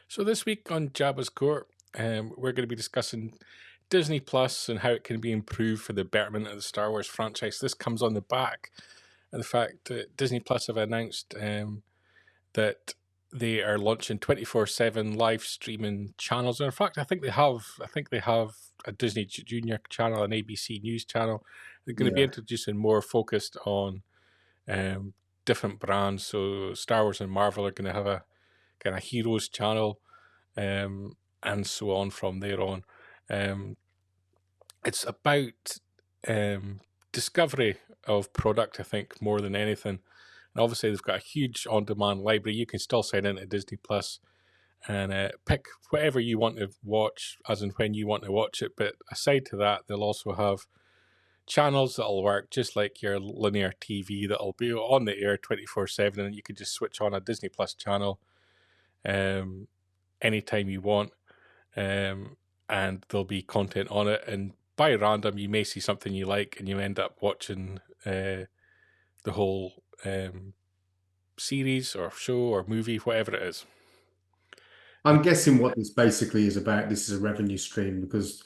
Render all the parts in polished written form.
So this week on Jabba's Court, we're going to be discussing Disney Plus and how it can be improved for the betterment of the Star Wars franchise. This comes on the back of the fact that Disney Plus have announced that they are launching 24/7 live streaming channels. And in fact, I think they have. I think they have a Disney Junior channel, an ABC News channel. They're going to be Yeah. introducing more focused on different brands. So Star Wars and Marvel are going to have a kind of heroes channel, and so on from there on. It's about discovery of product, I think, more than anything. And obviously, they've got a huge on-demand library. You can still sign into Disney Plus and pick whatever you want to watch, as and when you want to watch it. But aside to that, they'll also have channels that'll work just like your linear TV that'll be on the air 24/7, and you can just switch on a Disney Plus channel anytime you want, and there'll be content on it. And by random, you may see something you like, and you end up watching the whole series or show or movie, whatever it is. I'm guessing what this basically is about, this is a revenue stream because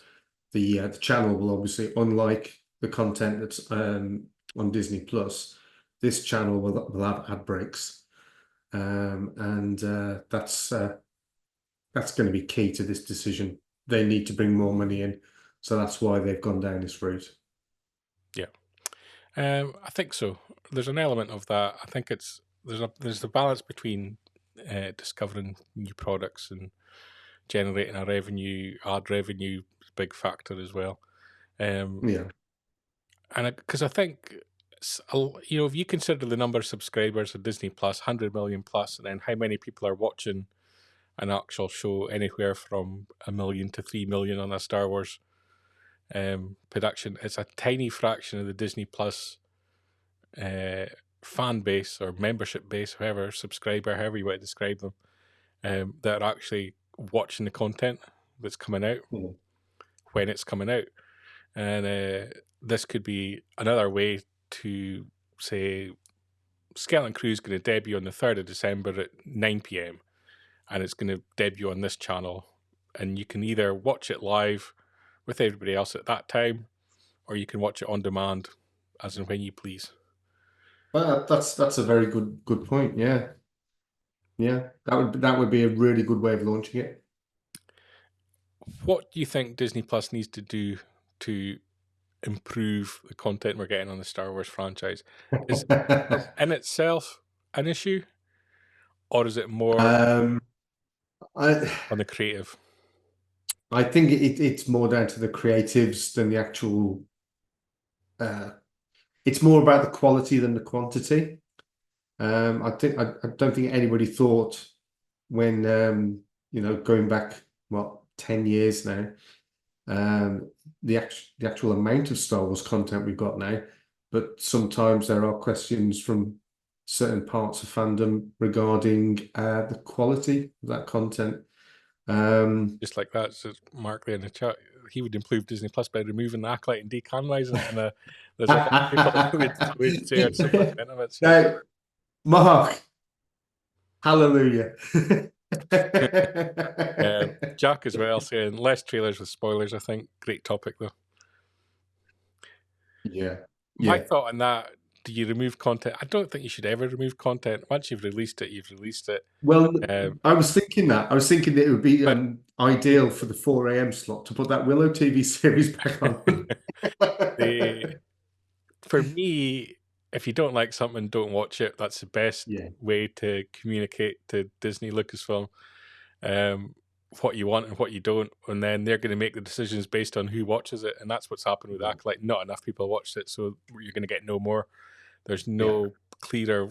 the channel will obviously, unlike the content that's on Disney Plus, this channel will have ad breaks, and that's going to be key to this decision. They need to bring more money in, so that's why they've gone down this route. Yeah, I think so. There's an element of that. I think there's the balance between discovering new products and generating a revenue. Ad revenue is a big factor as well. Yeah. And because I think, if you consider the number of subscribers of Disney Plus, 100 million plus, and then how many people are watching an actual show, anywhere from 1 million to 3 million on a Star Wars production, it's a tiny fraction of the Disney Plus fan base or membership base, however you want to describe them, that are actually watching the content that's coming out when it's coming out. And this could be another way to say Skeleton Crew is going to debut on the 3rd of December at 9 p.m. and it's going to debut on this channel, and you can either watch it live with everybody else at that time, or you can watch it on demand as and when you please. Well, that's a very good point. Yeah. That would be a really good way of launching it. What do you think Disney Plus needs to do to improve the content we're getting on the Star Wars franchise? Is it in itself an issue, or is it more I on the creative? I think it's more down to the creatives than the actual. It's more about the quality than the quantity. I don't think anybody thought when going back 10 years now, the actual amount of Star Wars content we've got now, but sometimes there are questions from certain parts of fandom regarding the quality of that content. Just like that, says Mark there in the chat. He would improve Disney Plus by removing the acolyte and decanonizing it, and there's a lot of people that would share similar sentiments. Now, Mark, hallelujah. Jack as well saying less trailers with spoilers. I think great topic though. Yeah. My thought on that: do you remove content? I don't think you should ever remove content. Once you've released it, you've released it. Well, I was thinking that. It would be ideal for the 4 a.m. slot to put that Willow TV series back on. For me, if you don't like something, don't watch it. That's the best way to communicate to Disney, Lucasfilm, what you want and what you don't, and then they're going to make the decisions based on who watches it, and that's what's happened with Acolyte. Not enough people watched it, so you're going to get no more. There's no clearer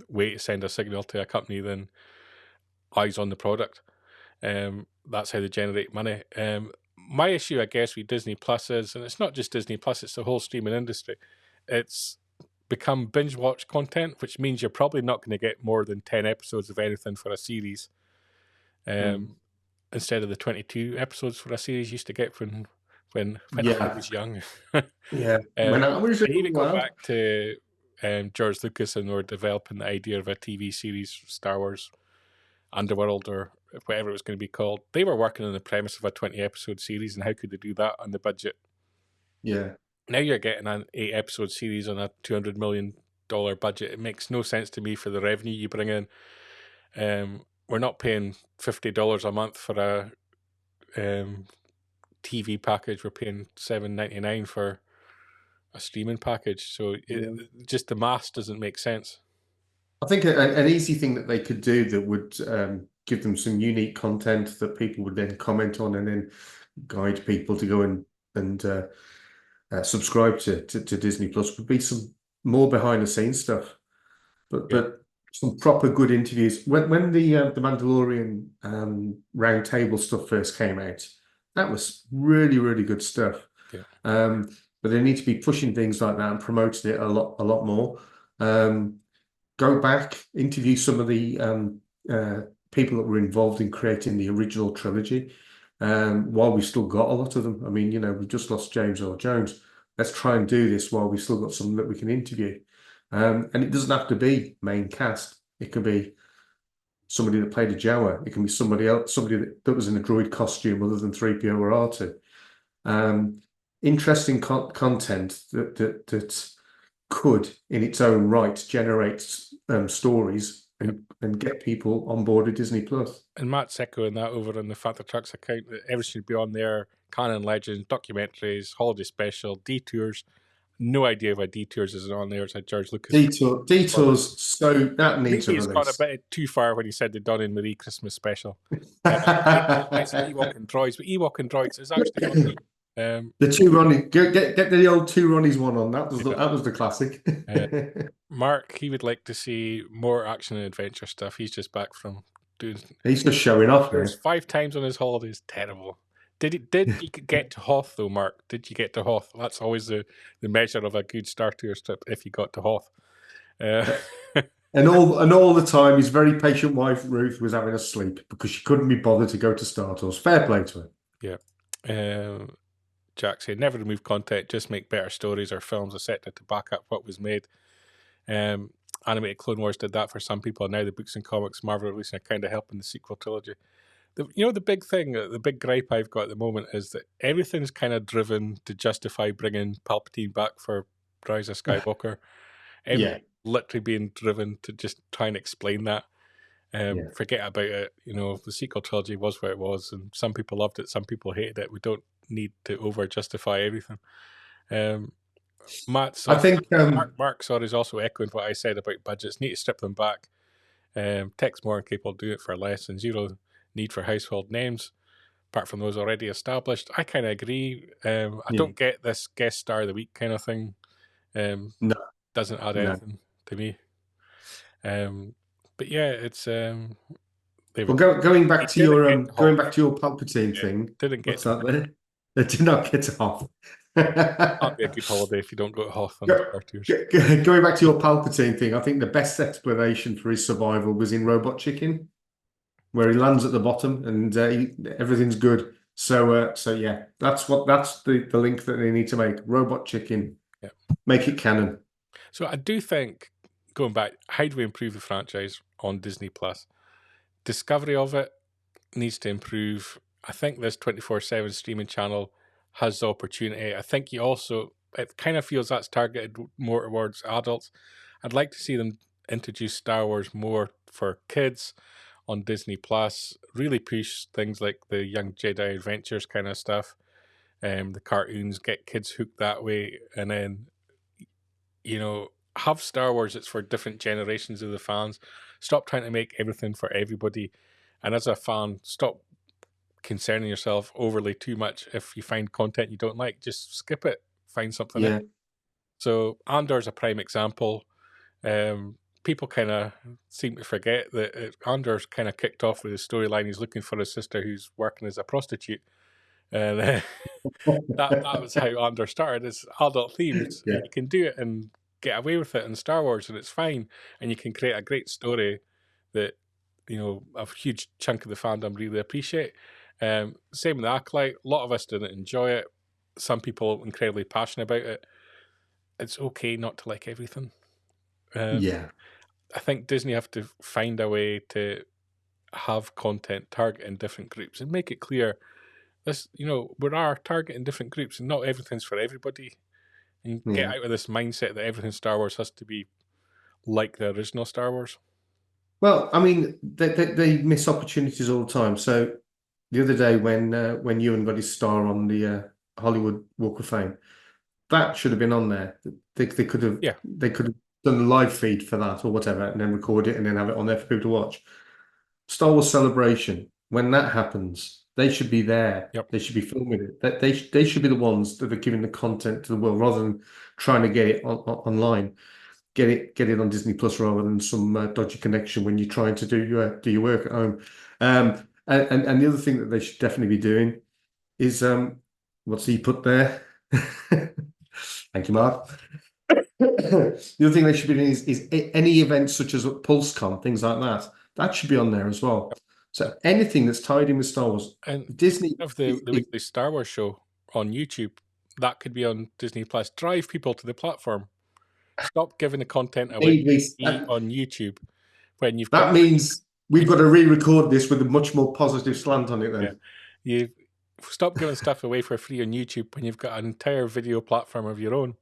way to send a signal to a company than eyes on the product. That's how they generate money. My issue, I guess, with Disney Plus is, and it's not just Disney Plus, it's the whole streaming industry. It's become binge watch content, which means you're probably not going to get more than 10 episodes of anything for a series. Instead of the 22 episodes for a series used to get when I was young. When I was even go back to George Lucas and were developing the idea of a TV series, Star Wars Underworld or whatever it was going to be called. They were working on the premise of a 20-episode series, and how could they do that on the budget? Yeah. Now you're getting an 8-episode series on a $200 million budget. It makes no sense to me for the revenue you bring in. We're not paying $50 a month for a TV package. We're paying $7.99 for a streaming package. So just the math doesn't make sense. I think an easy thing that they could do that would give them some unique content that people would then comment on and then guide people to go and subscribe to Disney Plus would be some more behind the scenes stuff, but some proper good interviews. When the Mandalorian round table stuff first came out, that was really, really good stuff. Yeah. But they need to be pushing things like that and promoting it a lot more. Go back, interview some of the people that were involved in creating the original trilogy. While we still got a lot of them. I mean, we've just lost James Earl Jones. Let's try and do this while we've still got some that we can interview. And it doesn't have to be main cast. It can be somebody that played a Jawa. It can be somebody else, somebody that was in a droid costume other than 3PO or R2. Interesting content that could, in its own right, generate stories and get people on board with Disney Plus. And Matt's echoing that over on the Fat Trucks account, that everything should be on there. Canon Legends, documentaries, holiday special, detours. No idea why detours isn't on there. It's like George Lucas. Detours, so that needs a release. He's gone a bit too far when he said the Don and Marie Christmas special. I said Ewok and Droids, but Ewok and Droids is actually on the two Ronnie, get the old two Ronnies one on. That was the classic. Mark, he would like to see more action and adventure stuff. He's just back from doing. He's just showing off. There's 5 times on his holidays. Terrible. Did you get to Hoth though, Mark? Did you get to Hoth? That's always the measure of a good Star Tours trip. If you got to Hoth. And all the time, his very patient wife Ruth was having a sleep because she couldn't be bothered to go to Star Tours. Fair play to her. Yeah. Jack said, never remove content, just make better stories or films, etc. to back up what was made. Animated Clone Wars did that for some people, and now the books and comics Marvel releasing are kind of helping the sequel trilogy. The big thing, the big gripe I've got at the moment is that everything's kind of driven to justify bringing Palpatine back for Rise of Skywalker. Literally being driven to just try and explain that. Forget about it. The sequel trilogy was what it was, and some people loved it, some people hated it. We don't need to over justify everything. Mark is also echoing what I said about budgets. Need to strip them back. Text more and people do it for less, and zero need for household names apart from those already established. I kind of agree. I don't get this guest star of the week kind of thing. No, doesn't add anything to me. But yeah, it's going back to your Palpatine thing. Didn't get that there. They did not get off. Can't be a good holiday if you don't go to Hoth on Star Tours. Going back to your Palpatine thing, I think the best explanation for his survival was in Robot Chicken, where he lands at the bottom and everything's good. So yeah, that's the link that they need to make. Robot Chicken, make it canon. So I do think, going back, how do we improve the franchise on Disney Plus? Discovery of it needs to improve. I think this 24/7 streaming channel has the opportunity. I think it kind of feels that's targeted more towards adults. I'd like to see them introduce Star Wars more for kids on Disney Plus, really push things like the Young Jedi Adventures kind of stuff, the cartoons, get kids hooked that way, and then, have Star Wars that's for different generations of the fans. Stop trying to make everything for everybody. And as a fan, stop concerning yourself overly too much. If you find content you don't like, just skip it, find something else. So Andor's a prime example. People kind of seem to forget that Andor's kind of kicked off with his storyline. He's looking for his sister who's working as a prostitute. And that was how Andor started. It's adult themes. You can do it and get away with it in Star Wars, and it's fine. And you can create a great story that, a huge chunk of the fandom really appreciate. Same with Acolyte. A lot of us didn't enjoy it. Some people incredibly passionate about it. It's okay not to like everything. I think Disney have to find a way to have content targeting different groups and make it clear this, we are targeting different groups and not everything's for everybody. And get Yeah. out of this mindset that everything Star Wars has to be like the original Star Wars. Well, I mean, they miss opportunities all the time. So the other day when Ewan got his star on the Hollywood Walk of Fame, that should have been on there. They could have Yeah. done a live feed for that or whatever, and then record it and then have it on there for people to watch. Star Wars Celebration, when that happens, they should be there. Yep. They should be filming it. They should be the ones that are giving the content to the world rather than trying to get it online. Get it on Disney Plus rather than some dodgy connection when you're trying to do your work at home. And the other thing that they should definitely be doing is what's he put there? Thank you, Mark. The other thing they should be doing is any events such as PulseCon, things like that. That should be on there as well. So anything that's tied in with Star Wars, And Disney of the weekly Star Wars show on YouTube, that could be on Disney Plus. Drive people to the platform. Stop giving the content away on YouTube when you've got. That means we've got to re-record this with a much more positive slant on it then. Yeah. You stop giving stuff away for free on YouTube when you've got an entire video platform of your own.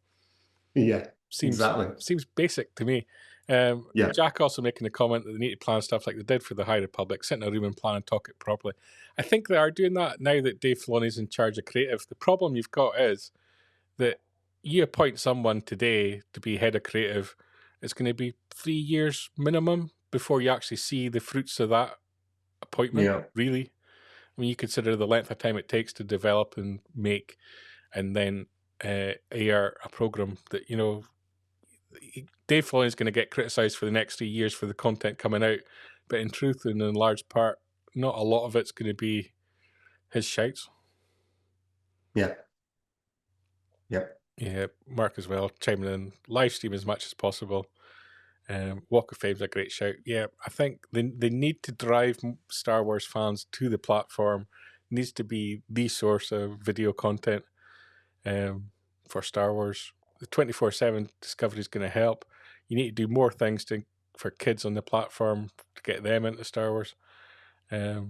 Yeah, exactly. Seems basic to me. Yeah. Jack also making a comment that they need to plan stuff like they did for the High Republic, sit in a room and plan and talk it properly. I think they are doing that now that Dave Filoni's in charge of creative. The problem you've got is that you appoint someone today to be head of creative, it's going to be 3 years minimum before you actually see the fruits of that appointment, really. When you consider the length of time it takes to develop and make and then air a program that, Dave Filoni is going to get criticised for the next 3 years for the content coming out, but in truth and in large part, not a lot of it's going to be his shouts. Yeah. Yeah, Mark as well, chiming in, live stream as much as possible. Walk of Fame's a great shout. Yeah, I think they need to drive Star Wars fans to the platform. It needs to be the source of video content for Star Wars. The 24/7 discovery is going to help. You need to do more things for kids on the platform to get them into Star Wars. Yeah,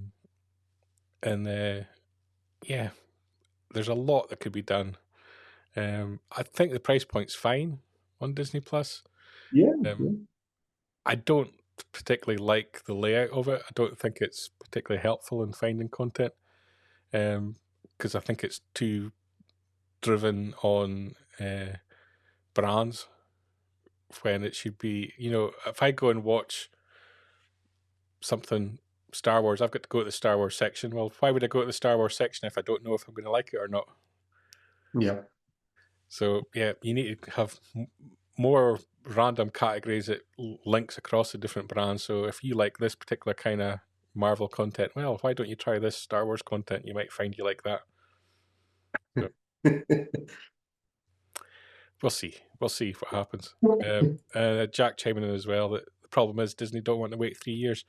there's a lot that could be done. I think the price point's fine on Disney Plus. Yeah. I don't particularly like the layout of it. I don't think it's particularly helpful in finding content because I think it's too driven on brands when it should be, if I go and watch something Star Wars, I've got to go to the Star Wars section. Well, why would I go to the Star Wars section if I don't know if I'm going to like it or not? Yeah. So, yeah, you need to have more random categories that links across the different brands. So if you like this particular kind of Marvel content, well, why don't you try this Star Wars content? You might find you like that. So, we'll see what happens. Jack chiming in as well that the problem is Disney don't want to wait 3 years.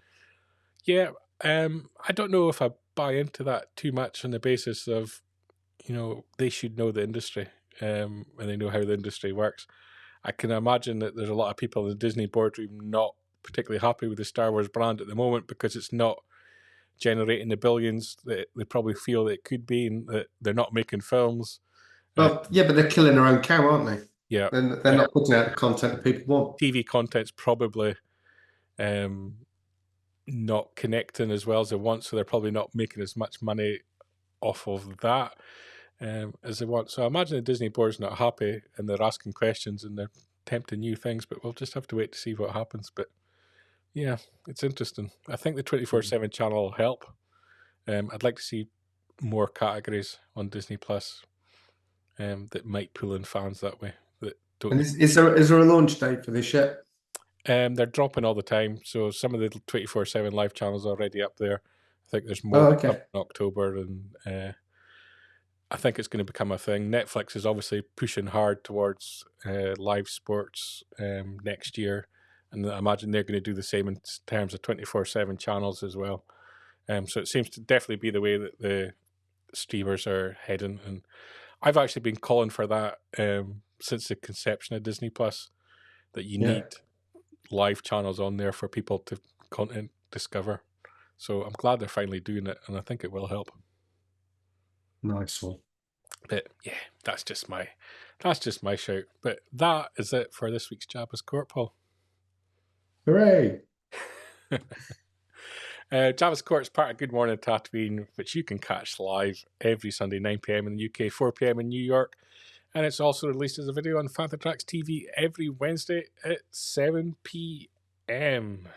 Yeah, I don't know if I buy into that too much on the basis of, they should know the industry and they know how the industry works. I can imagine that there's a lot of people in the Disney boardroom not particularly happy with the Star Wars brand at the moment because it's not generating the billions that they probably feel that it could be, and that they're not making films. Well, yeah, but they're killing their own cow, aren't they? Yeah. They're not putting out the content that people want. TV content's probably not connecting as well as they want, so they're probably not making as much money off of that as they want. So I imagine the Disney board's not happy and they're asking questions and they're tempting new things, but we'll just have to wait to see what happens. But yeah, it's interesting. I think the 24/7 channel will help. I'd like to see more categories on Disney Plus that might pull in fans that way. That don't. And is there a launch date for this yet? They're dropping all the time. So some of the 24/7 live channels are already up there. I think there's more up in October, and I think it's going to become a thing. Netflix is obviously pushing hard towards live sports next year, and I imagine they're going to do the same in terms of 24/7 channels as well. So it seems to definitely be the way that the streamers are heading, and I've actually been calling for that since the conception of Disney Plus, that you need live channels on there for people to content discover. So I'm glad they're finally doing it, and I think it will help. Nice one. But yeah, that's just my shout. But that is it for this week's Jabba's Court, Paul. Hooray! Jabba's Court is part of Good Morning Tatooine, which you can catch live every Sunday, 9 p.m. in the UK, 4 p.m. in New York. And it's also released as a video on Panther Tracks TV every Wednesday at 7 p.m.